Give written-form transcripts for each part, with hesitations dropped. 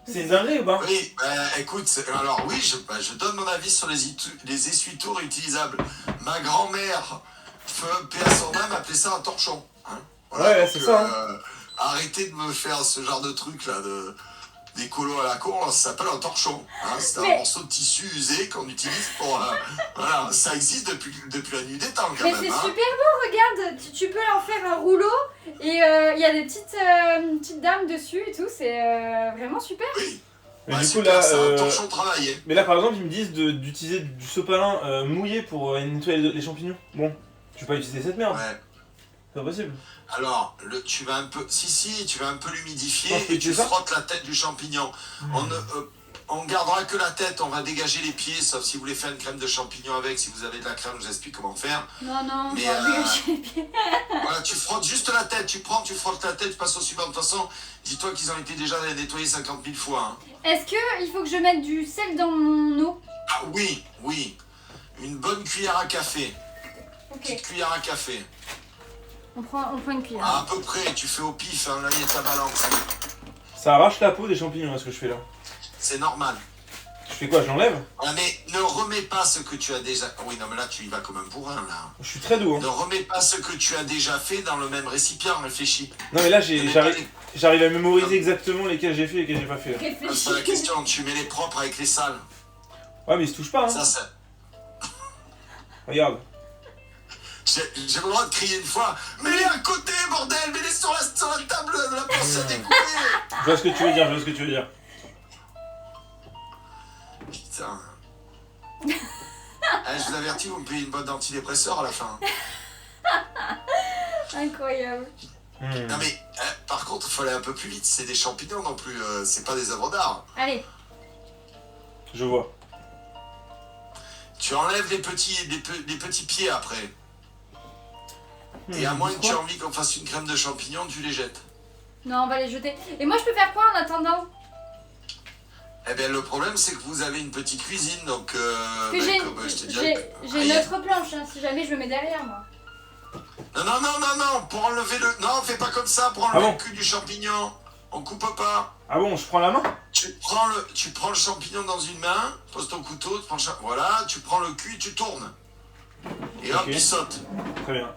C'est une dinguerie ou pas? Oui, écoute, alors oui, je donne mon avis sur les essuie-tout réutilisables. Ma grand-mère, paix à son âme, appelait ça un torchon. Hein, voilà, Ouais, donc, c'est ça. Hein. arrêtez de me faire ce genre de truc là, des colos à la con, ça s'appelle un torchon. Hein, c'est un morceau de tissu usé qu'on utilise pour... voilà, ça existe depuis la nuit des temps quand Mais même. c'est Hein. super beau, regarde, tu peux en faire un rouleau et il y a des petites dames dessus et tout, c'est vraiment super. Oui. Mais du coup super, là, c'est un torchon travaillé. mais là par exemple ils me disent d'utiliser du sopalin mouillé pour nettoyer les champignons. Bon, tu peux pas utiliser cette merde. Ouais. C'est pas possible. Alors, tu vas un peu... Si, tu vas un peu l'humidifier Oh, et tu ça frottes la tête du champignon. On gardera que la tête, on va dégager les pieds, sauf si vous voulez faire une crème de champignon avec, si vous avez de la crème, je vous explique comment faire. Non, Mais, on va dégager les pieds. Voilà, tu frottes juste la tête, tu frottes la tête, tu passes au suivant. De toute façon, dis-toi qu'ils ont été déjà nettoyés 50 000 fois. Hein. Est-ce qu'il faut que je mette du sel dans mon eau? Ah oui. Une bonne cuillère à café. Ok, Petite cuillère à café. on prend une cuillère. À peu près, tu fais au pif, hein, là, il y a ta balance. Ça arrache la peau des champignons, ce que je fais là. C'est normal. Je fais quoi, je l'enlève? Ah, mais ne remets pas ce que tu as déjà... Oui, non, mais là, tu y vas comme un bourrin, là. Je suis très doux. Hein. Ne remets pas ce que tu as déjà fait dans le même récipient, réfléchis. Non mais là j'arrive à mémoriser Non. exactement lesquels j'ai fait et lesquels j'ai pas fait. Là. C'est pas la question, tu mets les propres avec les sales. Ouais mais ils se touchent pas hein. Ça, c'est... Regarde. J'ai le droit de crier une fois. Mets-les à côté, bordel. Mets-les sur la table de la pince à découper. Je vois ce que tu veux dire, Putain. Je vous avertis, vous me payez une boîte d'antidépresseurs à la fin. Incroyable. Non mais, par contre, il faut aller un peu plus vite. C'est des champignons non plus, c'est pas des œuvres d'art. Allez. Je vois. Tu enlèves les petits pieds après. Et à moins que tu aies envie qu'on fasse une crème de champignons, tu les jettes. Non, on va les jeter. Et moi, je peux faire quoi en attendant? Eh bien, le problème, c'est que vous avez une petite cuisine, donc... J'ai une autre planche, hein, si jamais je me mets derrière, moi. Non, pour enlever le... Non, fais pas comme ça, pour enlever le cul du champignon. On coupe pas. Ah bon, je prends la main? Tu prends le champignon dans une main, pose ton couteau, tu prends voilà, tu prends le cul et tu tournes. Et hop, il saute. Très bien.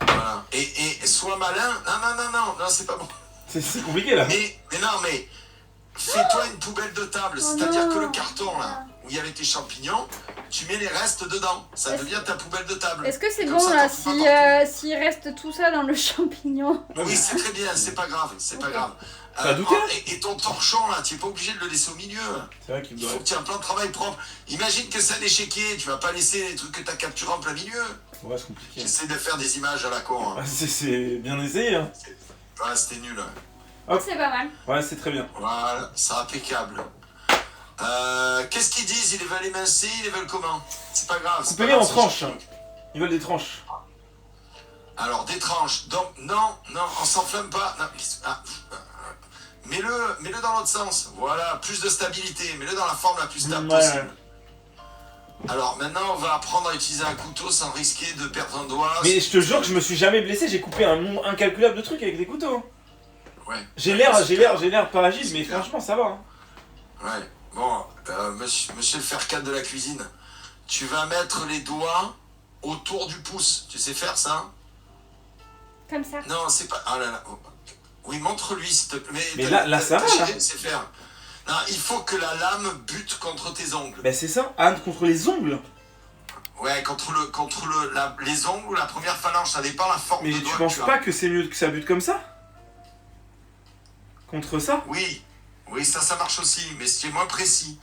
Voilà. Et sois malin. Non, c'est pas bon. C'est compliqué là. Mais non, mais... Fais-toi une poubelle de table, c'est-à-dire que le carton là, où il y avait tes champignons, tu mets les restes dedans, ça devient ta poubelle de table. Est-ce que c'est Comme bon ça, là, t'en fous pas s'il reste tout ça dans le champignon? Oui, c'est très bien, c'est pas grave, c'est pas grave. T'as douté et ton torchon là, tu n'es pas obligé de le laisser au milieu. C'est vrai qu'il Il faut que tu aies un plan de travail propre. Imagine que c'est un échiquier, tu vas pas laisser les trucs que tu as capturés en plein milieu. Ouais, c'est compliqué. J'essaie de faire des images à la con. Hein. C'est bien essayé hein. Ouais, c'était nul. Hop. C'est pas mal. Ouais, c'est très bien. Voilà, c'est impeccable. Qu'est-ce qu'ils disent? Ils les veulent émincer, ils les veulent comment? C'est pas grave. Coupez-les en tranches. Ils veulent des tranches. Alors, des tranches. Donc, non, on s'enflamme pas. Non, mets-le dans l'autre sens. Voilà, plus de stabilité. Mets-le dans la forme la plus stable possible. Alors, maintenant, on va apprendre à utiliser un couteau sans risquer de perdre un doigt. Mais je te jure que je me suis jamais blessé. J'ai coupé un nombre incalculable de trucs avec des couteaux. Ouais. J'ai l'air pas agile, mais franchement, ça va. Hein. Ouais. Bon, monsieur le faire-4 de la cuisine, tu vas mettre les doigts autour du pouce. Tu sais faire ça? Comme ça. Non, c'est pas... Ah là là. Oui, montre-lui, s'il te plaît. Mais là, ça va, là. C'est faire. Non, il faut que la lame bute contre tes ongles. Bah c'est ça, Anne, contre les ongles. Ouais, contre les ongles ou la première phalange, ça dépend la forme mais de doigt. Mais tu penses pas que c'est mieux que ça bute comme ça? Contre ça? Oui, ça marche aussi, mais c'est moins précis.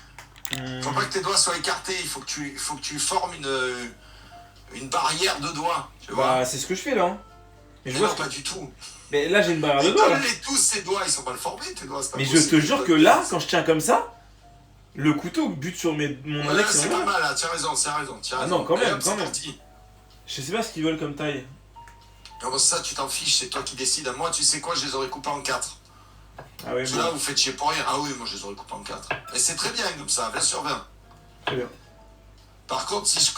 Faut pas que tes doigts soient écartés, il faut que tu formes une barrière de doigts, tu vois. Bah c'est ce que je fais là. Hein. Mais non, pas du tout. Mais là j'ai une barrière de doigts. Donne-les tous ces doigts, ils sont mal formés tes doigts, c'est pas possible. Mais je te jure que là, quand je tiens comme ça, le couteau bute sur mon index. C'est pas mal, là, tu as raison. Ah non, quand même. Parti. Je sais pas ce qu'ils veulent comme taille. Non, ça, tu t'en fiches, c'est toi qui décides. Moi, tu sais quoi, je les aurais coupés en 4. Ah oui, là, vous faites chier pour rien. Ah oui, moi, je les aurais coupés en 4. Et c'est très bien comme ça, 20 sur 20. Très bien. Par contre, si je